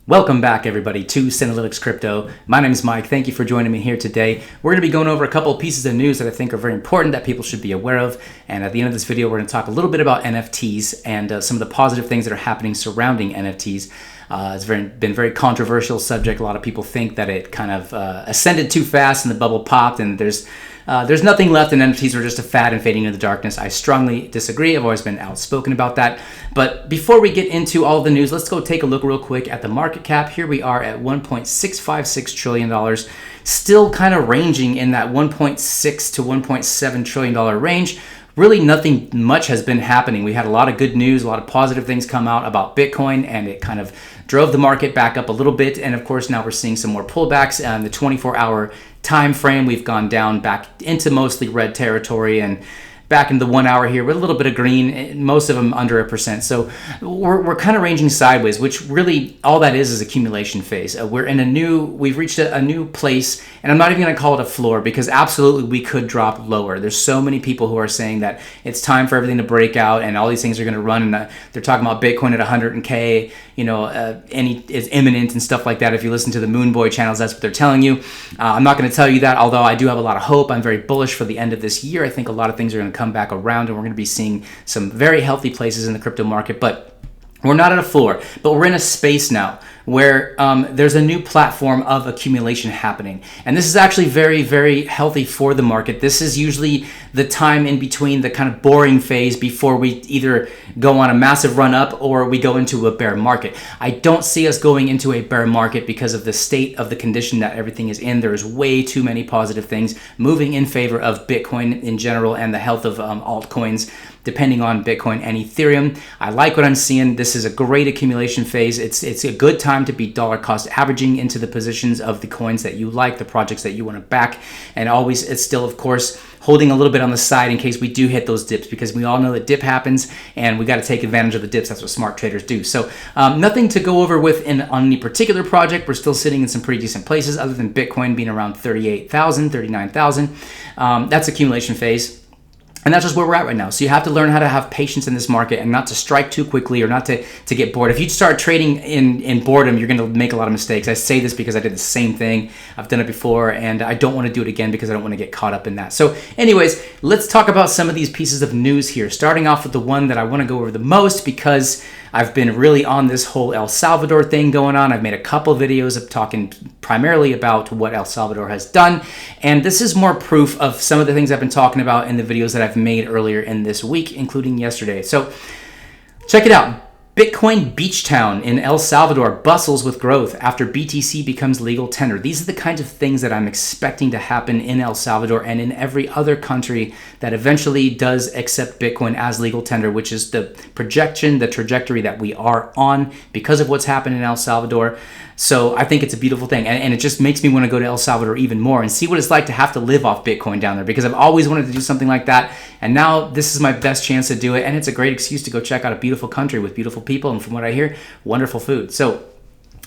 Welcome back, everybody, to Synalytics Crypto. My name is Mike. Thank you for joining me here today. We're going to be going over a couple of pieces of news that I think are very important that people should be aware of. And at the end of this video, we're going to talk a little bit about NFTs and some of the positive things that are happening surrounding NFTs. It's been a very controversial subject. A lot of people think that it kind of ascended too fast and the bubble popped, and there's nothing left, and NFTs are just a fad and fading into the darkness. I strongly disagree. I've always been outspoken about that. But before we get into all of the news, let's go take a look real quick at the market cap. Here we are at $1.656 trillion, still kind of ranging in that $1.6 to $1.7 trillion range. Really nothing much has been happening. We had a lot of good news, a lot of positive things come out about Bitcoin, and it kind of drove the market back up a little bit. And of course, now we're seeing some more pullbacks. In the 24-hour time frame, we've gone down back into mostly red territory and back in the 1 hour here with a little bit of green, most of them under 1%. So we're kind of ranging sideways, which really all that is accumulation phase. We've reached a new place, and I'm not even going to call it a floor because absolutely we could drop lower. There's so many people who are saying that it's time for everything to break out and all these things are going to run, and they're talking about Bitcoin at 100K, is imminent and stuff like that. If you listen to the Moon Boy channels, that's what they're telling you. I'm not going to tell you that, although I do have a lot of hope. I'm very bullish for the end of this year. I think a lot of things are going to come back around, and we're going to be seeing some very healthy places in the crypto market. But we're not at a floor, but we're in a space now where there's a new platform of accumulation happening. And this is actually very, very healthy for the market. This is usually the time in between the kind of boring phase before we either go on a massive run up or we go into a bear market. I don't see us going into a bear market because of the state of the condition that everything is in. There's way too many positive things moving in favor of Bitcoin in general and the health of altcoins, depending on Bitcoin and Ethereum. I like what I'm seeing. This is a great accumulation phase. It's a good time to be dollar cost averaging into the positions of the coins that you like, the projects that you want to back, and always it's still, of course, holding a little bit on the side in case we do hit those dips, because we all know that dip happens and we got to take advantage of the dips. That's what smart traders do. So nothing to go over with on any particular project. We're still sitting in some pretty decent places, other than Bitcoin being around 38,000, 39,000. That's accumulation phase. And that's just where we're at right now. So you have to learn how to have patience in this market and not to strike too quickly or not to get bored. If you start trading in boredom, you're going to make a lot of mistakes. I say this because I did the same thing. I've done it before, and I don't want to do it again because I don't want to get caught up in that. So anyways, let's talk about some of these pieces of news here. Starting off with the one that I want to go over the most because I've been really on this whole El Salvador thing going on. I've made a couple videos of talking primarily about what El Salvador has done. And this is more proof of some of the things I've been talking about in the videos that I've made earlier in this week, including yesterday. So check it out. Bitcoin beach town in El Salvador bustles with growth after BTC becomes legal tender. These are the kinds of things that I'm expecting to happen in El Salvador and in every other country that eventually does accept Bitcoin as legal tender, which is the projection, the trajectory that we are on because of what's happened in El Salvador. So I think it's a beautiful thing, and it just makes me want to go to El Salvador even more and see what it's like to have to live off Bitcoin down there, because I've always wanted to do something like that, and now this is my best chance to do it, and it's a great excuse to go check out a beautiful country with beautiful people, and from what I hear, wonderful food. So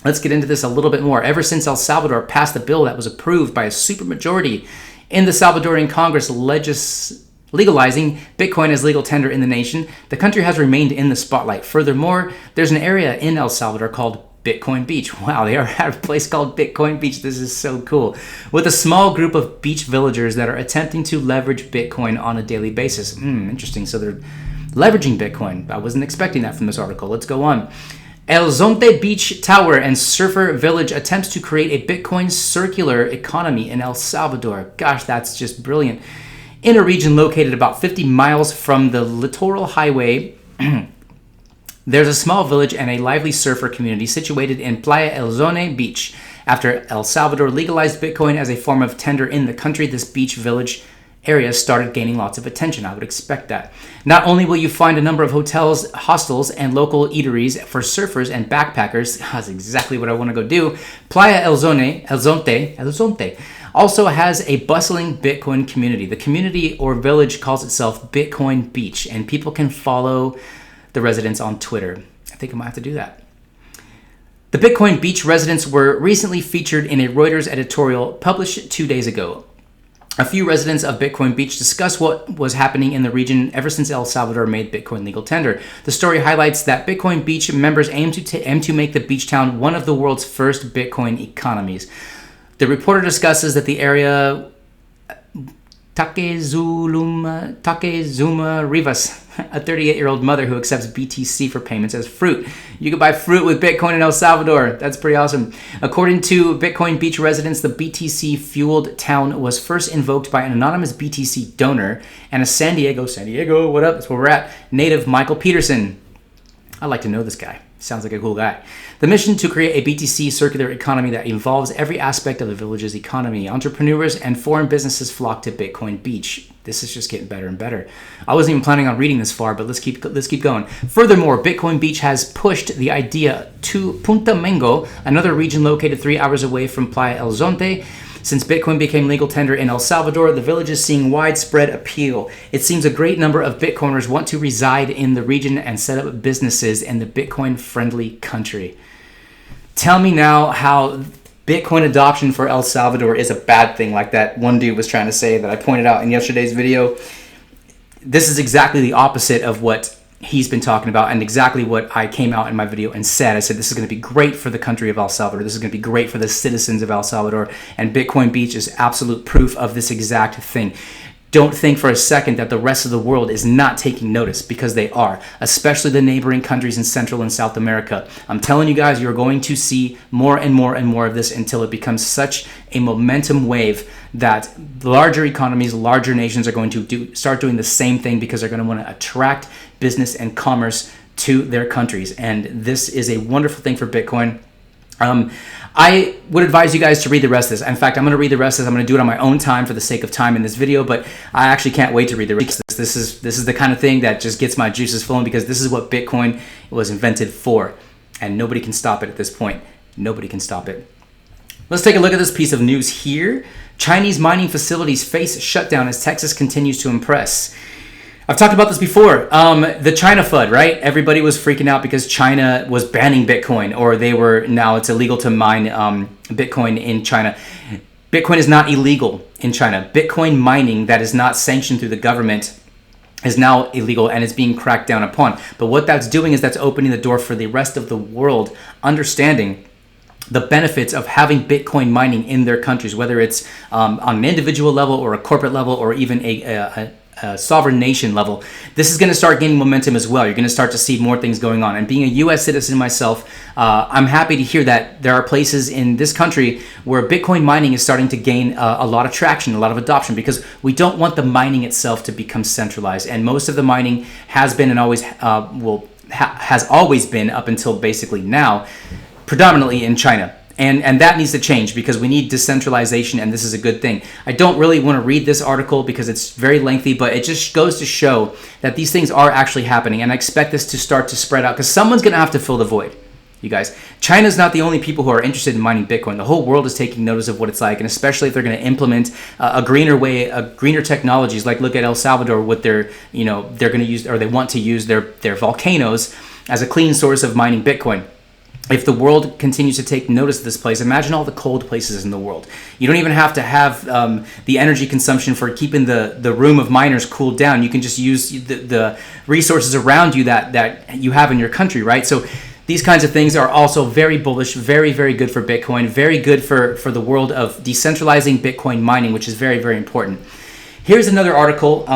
let's get into this a little bit more. Ever since El Salvador passed a bill that was approved by a supermajority in the Salvadorian Congress legalizing Bitcoin as legal tender in the nation, the country has remained in the spotlight. Furthermore, there's an area in El Salvador called Bitcoin Beach. Wow, they are at a place called Bitcoin Beach. This is so cool. With a small group of beach villagers that are attempting to leverage Bitcoin on a daily basis. Interesting. So they're leveraging Bitcoin. I wasn't expecting that from this article. Let's go on. El Zonte Beach Tower and Surfer Village attempts to create a Bitcoin circular economy in El Salvador. Gosh, that's just brilliant. In a region located about 50 miles from the littoral highway, there's a small village and a lively surfer community situated in Playa El Zone Beach. After El Salvador legalized Bitcoin as a form of tender in the country, this beach village area started gaining lots of attention. I would expect that. Not only will you find a number of hotels, hostels, and local eateries for surfers and backpackers, that's exactly what I want to go do, Playa El Zonte also has a bustling Bitcoin community. The community or village calls itself Bitcoin Beach, and people can follow the residents on Twitter. I think I might have to do that. The Bitcoin Beach residents were recently featured in a Reuters editorial published 2 days ago. A few residents of Bitcoin Beach discuss what was happening in the region ever since El Salvador made Bitcoin legal tender. The story highlights that Bitcoin Beach members aim to make the beach town one of the world's first Bitcoin economies. The reporter discusses that the area Takezuma Rivas, a 38-year-old mother who accepts BTC for payments as fruit. You can buy fruit with Bitcoin in El Salvador. That's pretty awesome. According to Bitcoin Beach residents, the BTC-fueled town was first invoked by an anonymous BTC donor and a San Diego, what up? That's where we're at, native Michael Peterson. I'd like to know this guy. Sounds like a cool guy. The mission to create a BTC circular economy that involves every aspect of the village's economy. Entrepreneurs and foreign businesses flock to Bitcoin Beach. This is just getting better and better. I wasn't even planning on reading this far, but let's keep going. Furthermore, Bitcoin Beach has pushed the idea to Punta Mengo, another region located 3 hours away from Playa El Zonte. Since Bitcoin became legal tender in El Salvador, the village is seeing widespread appeal. It seems a great number of Bitcoiners want to reside in the region and set up businesses in the Bitcoin-friendly country. Tell me now how Bitcoin adoption for El Salvador is a bad thing, like that one dude was trying to say that I pointed out in yesterday's video. This is exactly the opposite of what he's been talking about and exactly what I came out in my video and said. I said this is going to be great for the country of El Salvador. This is going to be great for the citizens of El Salvador. And Bitcoin Beach is absolute proof of this exact thing. Don't think for a second that the rest of the world is not taking notice, because they are, especially the neighboring countries in Central and South America. I'm telling you guys, you're going to see more and more and more of this until it becomes such a momentum wave that larger economies, larger nations are going to start doing the same thing, because they're going to want to attract business and commerce to their countries. And this is a wonderful thing for Bitcoin. I would advise you guys to read the rest of this. In fact, I'm going to read the rest of this. I'm going to do it on my own time for the sake of time in this video, but I actually can't wait to read the rest of this. This is the kind of thing that just gets my juices flowing, because this is what Bitcoin was invented for, and nobody can stop it at this point. Nobody can stop it. Let's take a look at this piece of news here. Chinese mining facilities face shutdown as Texas continues to impress. I've talked about this before. The China FUD, right? Everybody was freaking out because China was banning Bitcoin, or now it's illegal to mine Bitcoin in China. Bitcoin is not illegal in China. Bitcoin mining that is not sanctioned through the government is now illegal and is being cracked down upon. But what that's doing is that's opening the door for the rest of the world understanding the benefits of having Bitcoin mining in their countries, whether it's on an individual level or a corporate level or even a sovereign nation level. This is going to start gaining momentum as well. You're going to start to see more things going on. And being a U.S. citizen myself, I'm happy to hear that there are places in this country where Bitcoin mining is starting to gain a lot of traction, a lot of adoption, because we don't want the mining itself to become centralized. And most of the mining has been and always has always been, up until basically now, predominantly in China. And that needs to change, because we need decentralization, and this is a good thing. I don't really want to read this article because it's very lengthy, but it just goes to show that these things are actually happening, and I expect this to start to spread out, because someone's going to have to fill the void, you guys. China's not the only people who are interested in mining Bitcoin. The whole world is taking notice of what it's like, and especially if they're going to implement a greener way, greener technologies. Like, look at El Salvador with their, they're going to use, or they want to use their volcanoes as a clean source of mining Bitcoin. If the world continues to take notice of this place, imagine all the cold places in the world. You don't even have to have the energy consumption for keeping the room of miners cooled down. You can just use the resources around you that you have in your country, right? So these kinds of things are also very bullish, very, very good for Bitcoin, very good for the world of decentralizing Bitcoin mining, which is very, very important. Here's another article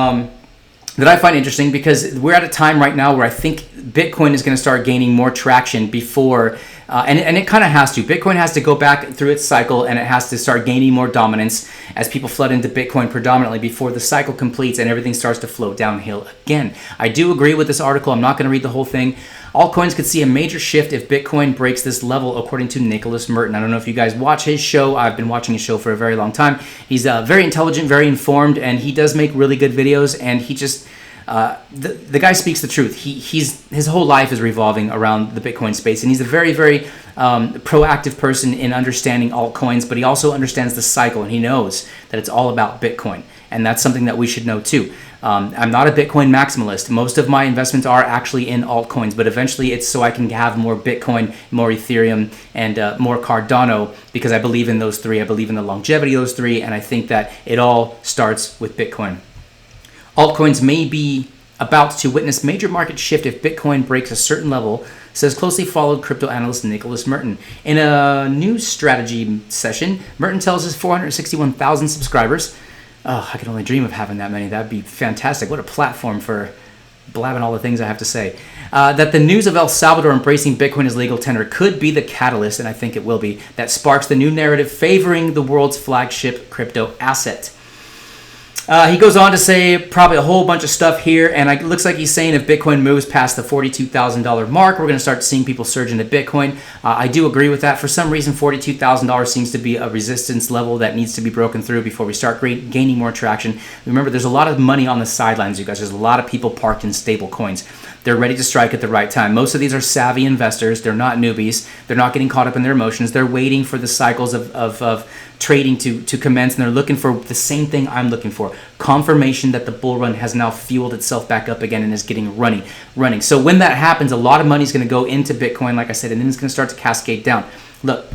that I find interesting, because we're at a time right now where I think Bitcoin is going to start gaining more traction before, and it kind of has to. Bitcoin has to go back through its cycle, and it has to start gaining more dominance as people flood into Bitcoin predominantly before the cycle completes and everything starts to flow downhill again. I do agree with this article. I'm not going to read the whole thing. Altcoins could see a major shift if Bitcoin breaks this level, according to Nicholas Merton. I don't know if you guys watch his show. I've been watching his show for a very long time. He's very intelligent, very informed, and he does make really good videos, and he just the guy speaks the truth. His whole life is revolving around the Bitcoin space, and he's a very, very proactive person in understanding altcoins, but he also understands the cycle, and he knows that it's all about Bitcoin, and that's something that we should know too. I'm not a Bitcoin maximalist. Most of my investments are actually in altcoins, but eventually it's so I can have more Bitcoin, more Ethereum, and more Cardano, because I believe in those three. I believe in the longevity of those three, and I think that it all starts with Bitcoin. Altcoins may be about to witness major market shift if Bitcoin breaks a certain level, says closely followed crypto analyst Nicholas Merton. In a news strategy session, Merton tells his 461,000 subscribers, oh, I could only dream of having that many. That'd be fantastic. What a platform for blabbing all the things I have to say. That the news of El Salvador embracing Bitcoin as legal tender could be the catalyst, and I think it will be, that sparks the new narrative favoring the world's flagship crypto asset. He goes on to say probably a whole bunch of stuff here, and it looks like he's saying if Bitcoin moves past the $42,000 mark, we're going to start seeing people surge into Bitcoin. I do agree with that. For some reason, $42,000 seems to be a resistance level that needs to be broken through before we start gaining more traction. Remember, there's a lot of money on the sidelines, you guys. There's a lot of people parked in stable coins. They're ready to strike at the right time. Most of these are savvy investors. They're not newbies. They're not getting caught up in their emotions. They're waiting for the cycles of trading to commence, and they're looking for the same thing I'm looking for: confirmation that the bull run has now fueled itself back up again and is getting running. So when that happens, a lot of money is going to go into Bitcoin, like I said, and then it's going to start to cascade down. Look,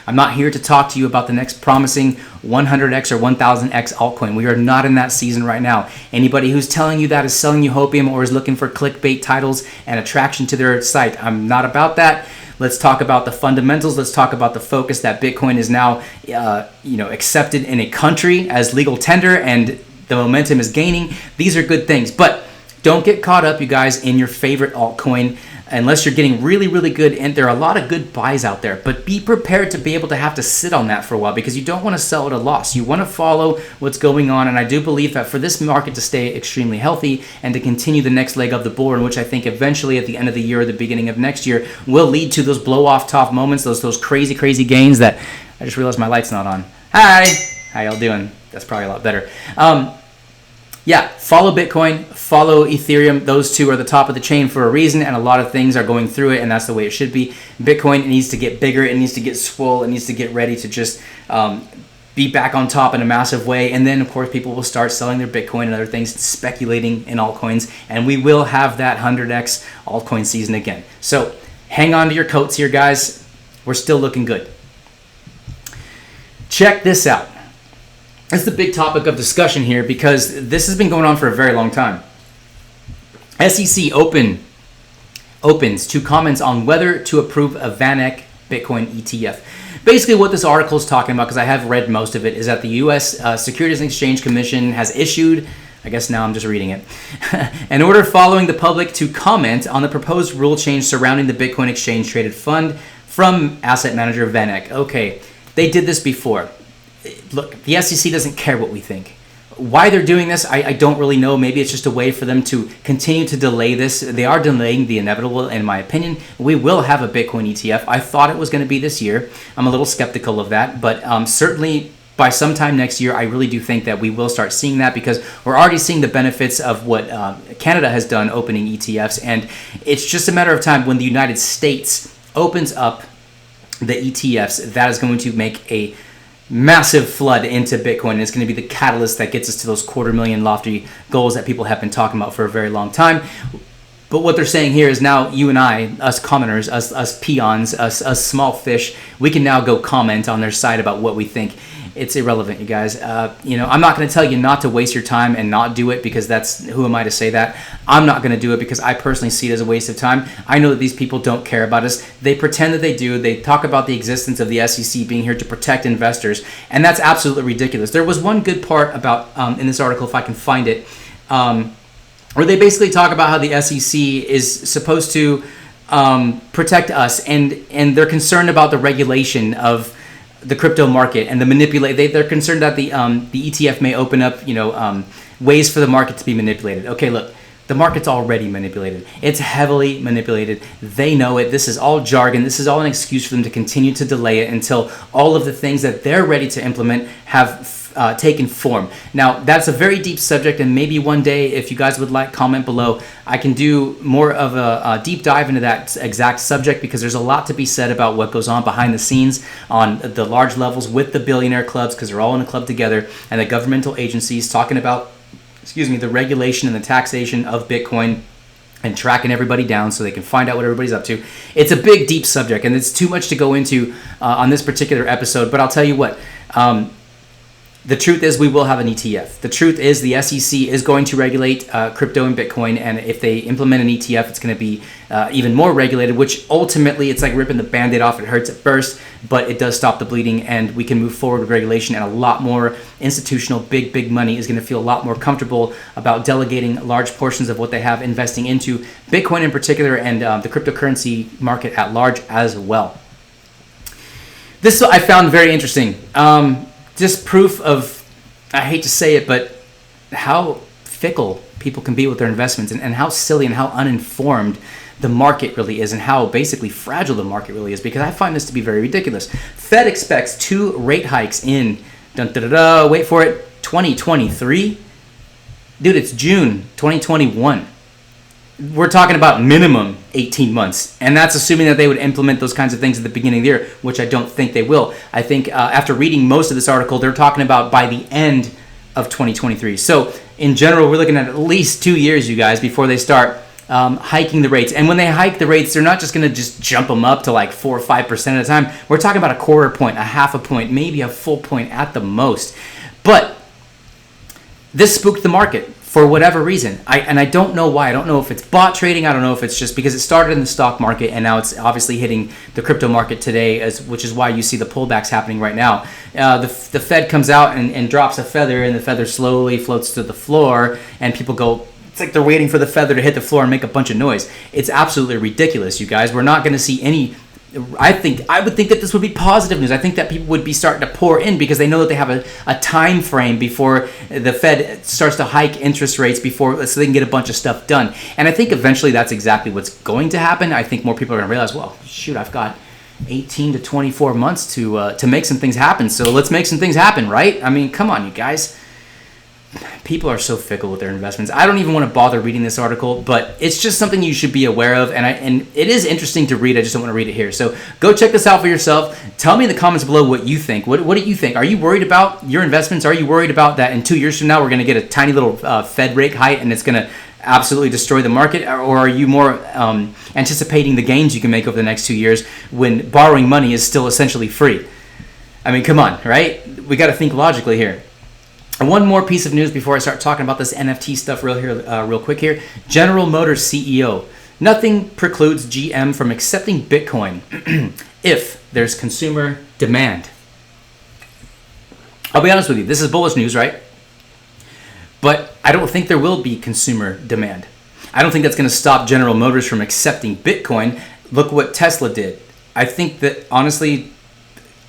I'm not here to talk to you about the next promising 100x or 1000x altcoin. We are not in that season right now. Anybody who's telling you that is selling you hopium or is looking for clickbait titles and attraction to their site. I'm not about that. Let's talk about the fundamentals. Let's talk about the focus that Bitcoin is now accepted in a country as legal tender, and the momentum is gaining. These are good things, but don't get caught up, you guys, in your favorite altcoin unless you're getting really, really good. And there are a lot of good buys out there, but be prepared to be able to have to sit on that for a while, because you don't want to sell at a loss. You want to follow what's going on. And I do believe that for this market to stay extremely healthy and to continue the next leg of the bull run, which I think eventually at the end of the year or the beginning of next year will lead to those blow off top moments, those crazy gains that I just realized my light's not on. Hi, how y'all doing? That's probably a lot better. Yeah, follow Bitcoin, follow Ethereum. Those two are the top of the chain for a reason, and a lot of things are going through it, and that's the way it should be. Bitcoin needs to get bigger, it needs to get swole, it needs to get ready to just be back on top in a massive way. And then, of course, people will start selling their Bitcoin and other things, speculating in altcoins, and we will have that 100x altcoin season again. So hang on to your coats here, guys. We're still looking good. Check this out. That's the big topic of discussion here, because this has been going on for a very long time. SEC opens to comments on whether to approve a VanEck Bitcoin ETF. Basically what this article is talking about, because I have read most of it, is that the U.S. Securities and Exchange Commission has issued, I guess now I'm just reading it, an order following the public to comment on the proposed rule change surrounding the Bitcoin exchange traded fund from asset manager VanEck. Okay, they did this before. Look, the SEC doesn't care what we think. Why they're doing this, I don't really know. Maybe it's just a way for them to continue to delay this. They are delaying the inevitable, in my opinion. We will have a Bitcoin ETF. I thought it was going to be this year. I'm a little skeptical of that, but certainly by sometime next year, I really do think that we will start seeing that, because we're already seeing the benefits of what Canada has done opening ETFs, and it's just a matter of time when the United States opens up the ETFs. That is going to make a massive flood into Bitcoin, and it's going to be the catalyst that gets us to those 250,000 lofty goals that people have been talking about for a very long time. But what they're saying here is now you and I, us commoners, us peons, us small fish, we can now go comment on their site about what we think. It's irrelevant, you guys. I'm not going to tell you not to waste your time and not do it, because that's, who am I to say that? I'm not going to do it because I personally see it as a waste of time. I know that these people don't care about us. They pretend that they do. They talk about the existence of the SEC being here to protect investors, and that's absolutely ridiculous. There was one good part about in this article, if I can find it, where they basically talk about how the SEC is supposed to protect us, and they're concerned about the regulation of the crypto market and they're concerned that the ETF may open up ways for the market to be manipulated. Okay, look, the market's already manipulated. It's heavily manipulated. They know it. This is all jargon. This is all an excuse for them to continue to delay it until all of the things that they're ready to implement have taken form. Now, that's a very deep subject, and maybe one day, if you guys would like, comment below. I can do more of a deep dive into that exact subject, because there's a lot to be said about what goes on behind the scenes on the large levels with the billionaire clubs, because they're all in a club together, and the governmental agencies talking about, the regulation and the taxation of Bitcoin, and tracking everybody down so they can find out what everybody's up to. It's a big, deep subject, and it's too much to go into on this particular episode, but I'll tell you what. The truth is we will have an ETF. The truth is the SEC is going to regulate crypto and Bitcoin, and if they implement an ETF, it's going to be even more regulated, which ultimately it's like ripping the Band-Aid off. It hurts at first, but it does stop the bleeding, and we can move forward with regulation, and a lot more institutional big money is going to feel a lot more comfortable about delegating large portions of what they have investing into Bitcoin in particular, and the cryptocurrency market at large as well. This I found very interesting. Just proof of, I hate to say it, but how fickle people can be with their investments, and how silly and how uninformed the market really is, and how basically fragile the market really is, because I find this to be very ridiculous. Fed expects 2 rate hikes in, wait for it, 2023? Dude, it's June 2021. We're talking about minimum 18 months, and that's assuming that they would implement those kinds of things at the beginning of the year, which I don't think they will. I think after reading most of this article, they're talking about by the end of 2023. So in general, we're looking at least 2 years, you guys, before they start hiking the rates. And when they hike the rates, they're not just going to just jump them up to like 4 or 5% at a time. We're talking about a quarter point, a half a point, maybe a full point at the most. But this spooked the market for whatever reason. I don't know why. I don't know if it's bot trading. I don't know if it's just because it started in the stock market and now it's obviously hitting the crypto market today, which is why you see the pullbacks happening right now. The Fed comes out and drops a feather, and the feather slowly floats to the floor, and people go, it's like they're waiting for the feather to hit the floor and make a bunch of noise. It's absolutely ridiculous, you guys. We're not going to see any. I would think that this would be positive news. I think that people would be starting to pour in because they know that they have a time frame before the Fed starts to hike interest rates so they can get a bunch of stuff done. And I think eventually that's exactly what's going to happen. I think more people are going to realize, well, shoot, I've got 18 to 24 months to make some things happen. So let's make some things happen, right? I mean, come on, you guys. People are so fickle with their investments. I don't even want to bother reading this article, but it's just something you should be aware of, and it is interesting to read. I just don't want to read it here. So go check this out for yourself. Tell me in the comments below what you think. What do you think? Are you worried about your investments? Are you worried about that in 2 years from now we're going to get a tiny little Fed rate hike and it's going to absolutely destroy the market? Or are you more anticipating the gains you can make over the next 2 years when borrowing money is still essentially free? I mean, come on, right? We got to think logically here. And one more piece of news before I start talking about this NFT stuff real quick here. General Motors CEO. Nothing precludes GM from accepting Bitcoin if there's consumer demand. I'll be honest with you. This is bullish news, right? But I don't think there will be consumer demand. I don't think that's going to stop General Motors from accepting Bitcoin. Look what Tesla did. I think that, honestly,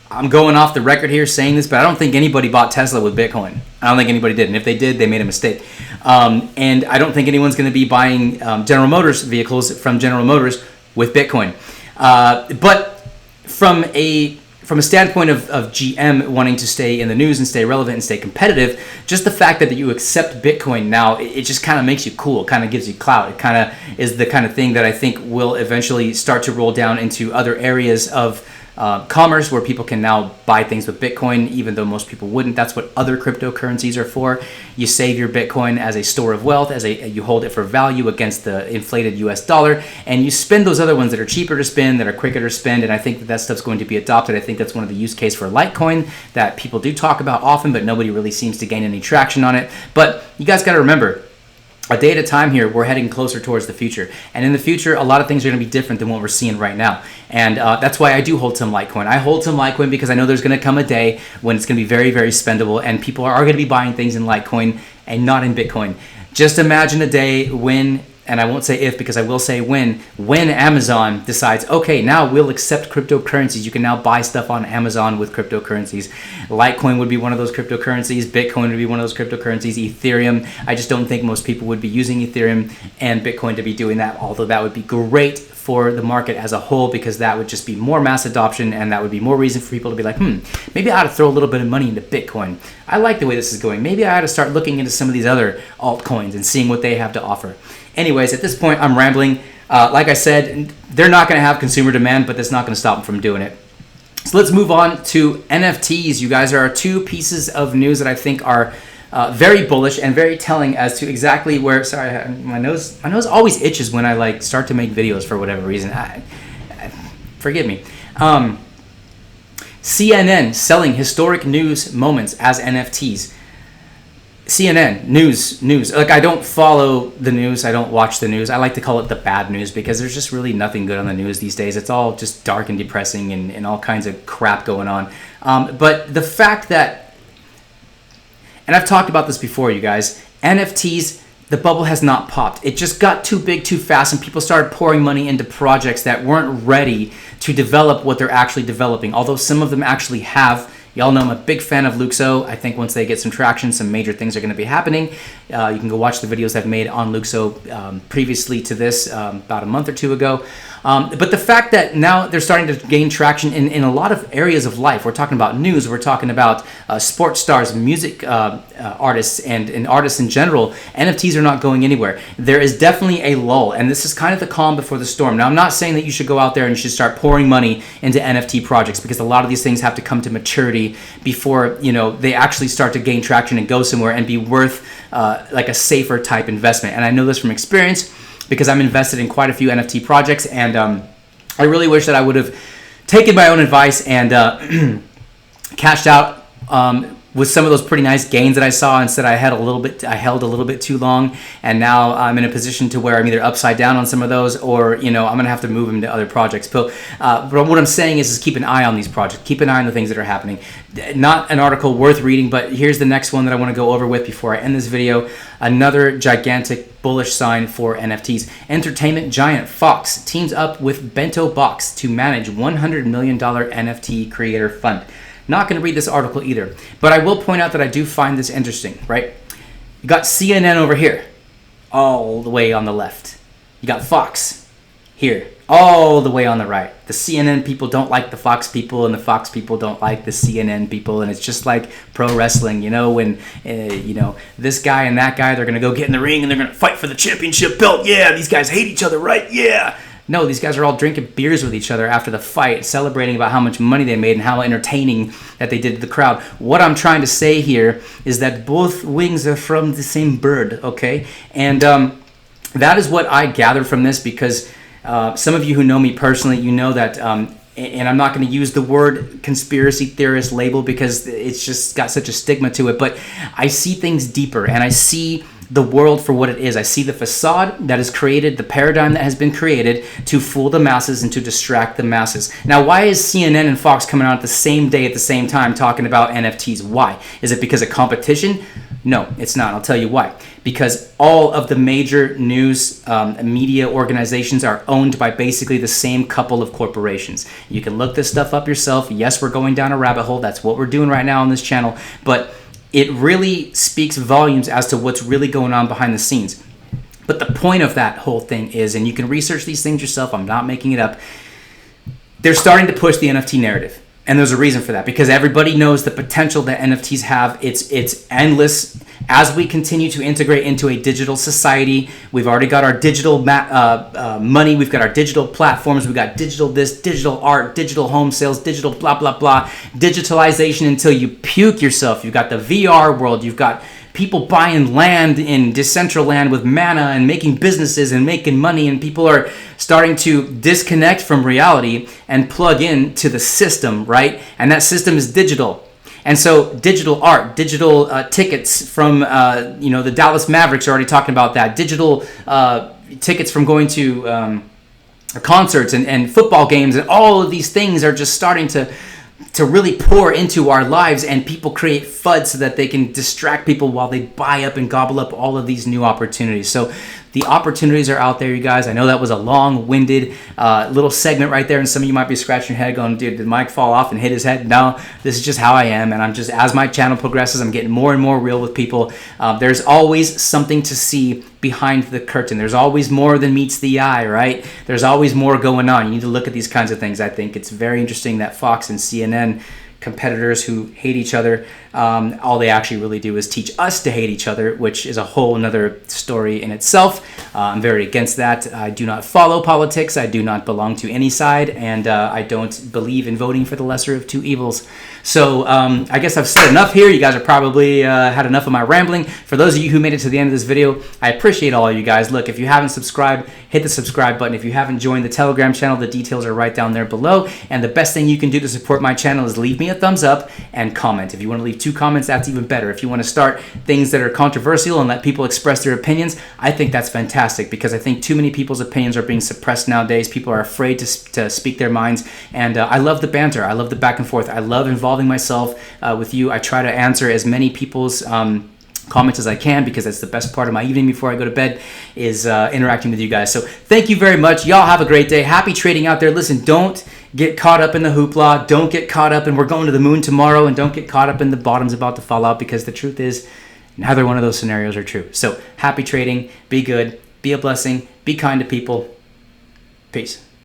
I'm going off the record here saying this, but I don't think anybody bought Tesla with Bitcoin. I don't think anybody did. And if they did, they made a mistake. And I don't think anyone's going to be buying General Motors vehicles from General Motors with Bitcoin. But from a standpoint of GM wanting to stay in the news and stay relevant and stay competitive, just the fact that you accept Bitcoin now, it just kind of makes you cool. It kind of gives you clout. It kind of is the kind of thing that I think will eventually start to roll down into other areas of commerce where people can now buy things with Bitcoin, even though most people wouldn't. That's what other cryptocurrencies are for. You save your Bitcoin as a store of wealth, you hold it for value against the inflated US dollar, and you spend those other ones that are cheaper to spend, that are quicker to spend, and I think that stuff's going to be adopted. I think that's one of the use case for Litecoin that people do talk about often, but nobody really seems to gain any traction on it. But you guys got to remember, a day at a time here, we're heading closer towards the future. And in the future, a lot of things are going to be different than what we're seeing right now. And that's why I do hold some Litecoin. I hold some Litecoin because I know there's going to come a day when it's going to be very, very spendable, and people are going to be buying things in Litecoin and not in Bitcoin. Just imagine a day when and I won't say if because I will say when Amazon decides, okay, now we'll accept cryptocurrencies. You can now buy stuff on Amazon with cryptocurrencies. Litecoin would be one of those cryptocurrencies. Bitcoin would be one of those cryptocurrencies. Ethereum, I just don't think most people would be using Ethereum and Bitcoin to be doing that, although that would be great for the market as a whole, because that would just be more mass adoption, and that would be more reason for people to be like, maybe I ought to throw a little bit of money into Bitcoin. I like the way this is going. Maybe I ought to start looking into some of these other altcoins and seeing what they have to offer. Anyways, at this point, I'm rambling. Like I said, they're not going to have consumer demand, but that's not going to stop them from doing it. So let's move on to NFTs. You guys, are two pieces of news that I think are very bullish and very telling as to exactly where. Sorry, my nose always itches when I start to make videos for whatever reason. Forgive me. CNN selling historic news moments as NFTs. CNN news. Like, I don't follow the news. I don't watch the news. I like to call it the bad news because there's just really nothing good on the news these days. It's all just dark and depressing and all kinds of crap going on. But the fact that, and I've talked about this before, you guys, NFTs, the bubble has not popped. It just got too big too fast, and people started pouring money into projects that weren't ready to develop what they're actually developing, although some of them actually have. Y'all know I'm a big fan of Luxo. I think once they get some traction, some major things are going to be happening. You can go watch the videos I've made on Luxo previously to this, about a month or two ago. But the fact that now they're starting to gain traction in a lot of areas of life. We're talking about news. We're talking about sports stars, music artists, and artists in general. NFTs are not going anywhere. There is definitely a lull, and this is kind of the calm before the storm. Now, I'm not saying that you should go out there and you should start pouring money into NFT projects, because a lot of these things have to come to maturity before they actually start to gain traction and go somewhere and be worth like a safer type investment. And I know this from experience, because I'm invested in quite a few NFT projects, and I really wish that I would have taken my own advice and cashed out with some of those pretty nice gains that I saw. Instead, I held a little bit too long, and now I'm in a position to where I'm either upside down on some of those, or I'm gonna have to move them to other projects. But what I'm saying is keep an eye on these projects, keep an eye on the things that are happening. Not an article worth reading, but here's the next one that I want to go over with before I end this video. Another gigantic bullish sign for NFTs. Entertainment giant Fox teams up with Bento Box to manage $100 million NFT creator fund. Not going to read this article either, but I will point out that I do find this interesting, right? You got CNN over here, all the way on the left. You got Fox here, all the way on the right. The CNN people don't like the Fox people, and the Fox people don't like the CNN people, and it's just like pro wrestling, when this guy and that guy, they're going to go get in the ring and they're going to fight for the championship belt. Yeah, these guys hate each other, right? Yeah. No, these guys are all drinking beers with each other after the fight, celebrating about how much money they made and how entertaining that they did to the crowd. What I'm trying to say here is that both wings are from the same bird, okay? And that is what I gathered from this, because some of you who know me personally, you know that, and I'm not going to use the word conspiracy theorist label because it's just got such a stigma to it, but I see things deeper, and I see the world for what it is. I see the facade that is created, the paradigm that has been created to fool the masses and to distract the masses. Now, why is CNN and Fox coming out at the same day at the same time talking about NFTs? Why? Is it because of competition? No, it's not. I'll tell you why. Because all of the major news media organizations are owned by basically the same couple of corporations. You can look this stuff up yourself. Yes, we're going down a rabbit hole. That's what we're doing right now on this channel. But it really speaks volumes as to what's really going on behind the scenes. But the point of that whole thing is, and you can research these things yourself, I'm not making it up, they're starting to push the NFT narrative. And there's a reason for that, because everybody knows the potential that NFTs have. It's endless. As we continue to integrate into a digital society, we've already got our digital money, we've got our digital platforms, we've got digital this, digital art, digital home sales, digital blah, blah, blah, digitalization until you puke yourself. You've got the VR world, you've got people buying land in Decentraland with mana and making businesses and making money, and people are starting to disconnect from reality and plug in to the system, right? And that system is digital. And so digital art, digital tickets from, the Dallas Mavericks are already talking about that. Digital tickets from going to concerts and football games, and all of these things are just starting to really pour into our lives, and people create FUD so that they can distract people while they buy up and gobble up all of these new opportunities. So The opportunities are out there, you guys. I know that was a long-winded little segment right there, and some of you might be scratching your head going, dude, did Mike fall off and hit his head? No, this is just how I am, and I'm just, as my channel progresses, I'm getting more and more real with people. There's always something to see behind the curtain. There's always more than meets the eye, right? There's always more going on. You need to look at these kinds of things. I think it's very interesting that Fox and CNN, competitors who hate each other, all they actually really do is teach us to hate each other, which is a whole another story in itself. I'm very against that. I do not follow politics. I do not belong to any side, and I don't believe in voting for the lesser of two evils. So I guess I've said enough here. You guys are probably had enough of my rambling. For those of you who made it to the end of this video, I appreciate all of you guys. Look, if you haven't subscribed, hit the subscribe button. If you haven't joined the Telegram channel, the details are right down there below. And the best thing you can do to support my channel is leave me a thumbs up and comment. If you want to leave 2 comments, that's even better. If you want to start things that are controversial and let people express their opinions, I think that's fantastic, because I think too many people's opinions are being suppressed nowadays. People are afraid to speak their minds, and I love the banter. I love the back and forth. I love involving myself with you. I try to answer as many people's comments as I can, because that's the best part of my evening before I go to bed, is interacting with you guys. So thank you very much. Y'all have a great day. Happy trading out there. Listen, don't get caught up in the hoopla. Don't get caught up in we're going to the moon tomorrow, and don't get caught up in the bottom's about to fall out, because the truth is neither one of those scenarios are true. So happy trading. Be good. Be a blessing. Be kind to people. Peace.